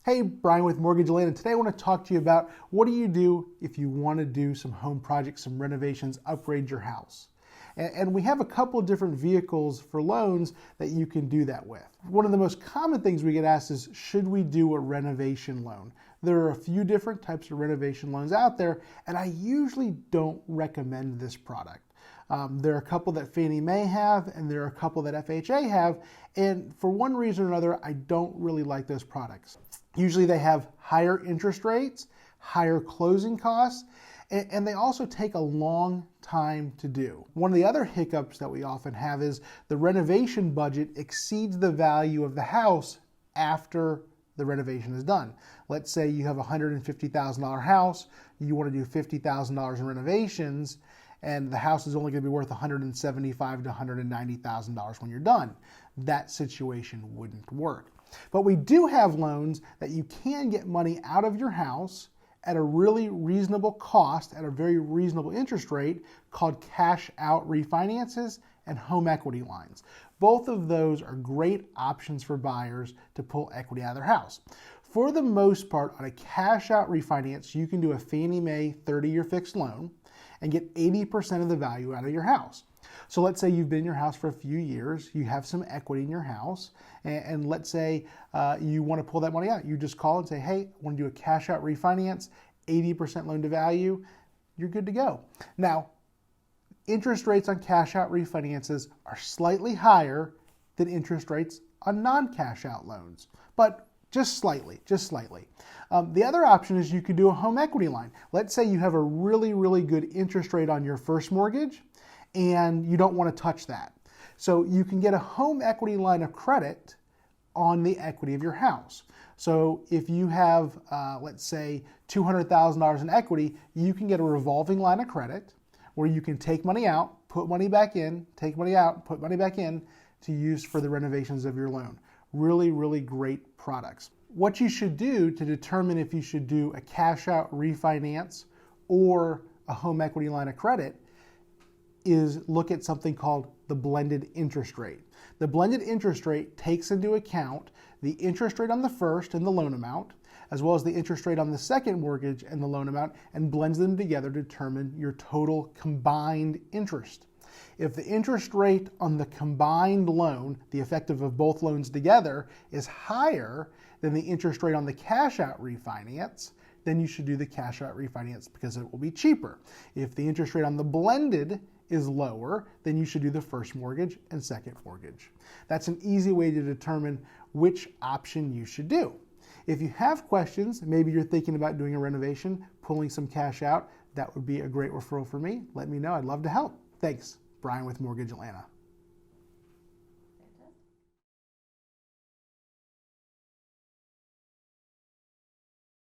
Hey, Brian with Mortgage Atlanta. Today I want to talk to you about what do you do if you want to do some home projects, some renovations, upgrade your house. And we have a couple of different vehicles for loans that you can do that with. One of the most common things we get asked is, should we do a renovation loan? There are a few different types of renovation loans out there, and I usually don't recommend this product. There are a couple that Fannie Mae have, and there are a couple that FHA have, and for one reason or another, I don't really like those products. Usually they have higher interest rates, higher closing costs, and they also take a long time to do. One of the other hiccups that we often have is the renovation budget exceeds the value of the house after the renovation is done. Let's say you have a $150,000 house, you want to do $50,000 in renovations, and the house is only going to be worth $175,000 to $190,000 when you're done. That situation wouldn't work. But we do have loans that you can get money out of your house at a really reasonable cost, at a very reasonable interest rate, called cash out refinances and home equity lines. Both of those are great options for buyers to pull equity out of their house. For the most part, on a cash out refinance, you can do a Fannie Mae 30-year fixed loan and get 80% of the value out of your house. So let's say you've been in your house for a few years, you have some equity in your house, and let's say you want to pull that money out. You just call and say, hey, I want to do a cash out refinance, 80% loan to value, you're good to go. Now, interest rates on cash out refinances are slightly higher than interest rates on non-cash out loans, but just slightly. The other option is you could do a home equity line. Let's say you have a really good interest rate on your first mortgage and you don't want to touch that. So you can get a home equity line of credit on the equity of your house. So if you have, let's say, $200,000 in equity, you can get a revolving line of credit where you can take money out, put money back in, take money out, put money back in to use for the renovations of your loan. Really great products. What you should do to determine if you should do a cash out refinance or a home equity line of credit is look at something called the blended interest rate. The blended interest rate takes into account the interest rate on the first and the loan amount, as well as the interest rate on the second mortgage and the loan amount, and blends them together to determine your total combined interest. If the interest rate on the combined loan, the effective of both loans together, is higher than the interest rate on the cash out refinance, then you should do the cash out refinance because it will be cheaper. If the interest rate on the blended is lower, then you should do the first mortgage and second mortgage. That's an easy way to determine which option you should do. If you have questions, maybe you're thinking about doing a renovation, pulling some cash out, that would be a great referral for me. Let me know. I'd love to help. Thanks. Brian with Mortgage Atlanta.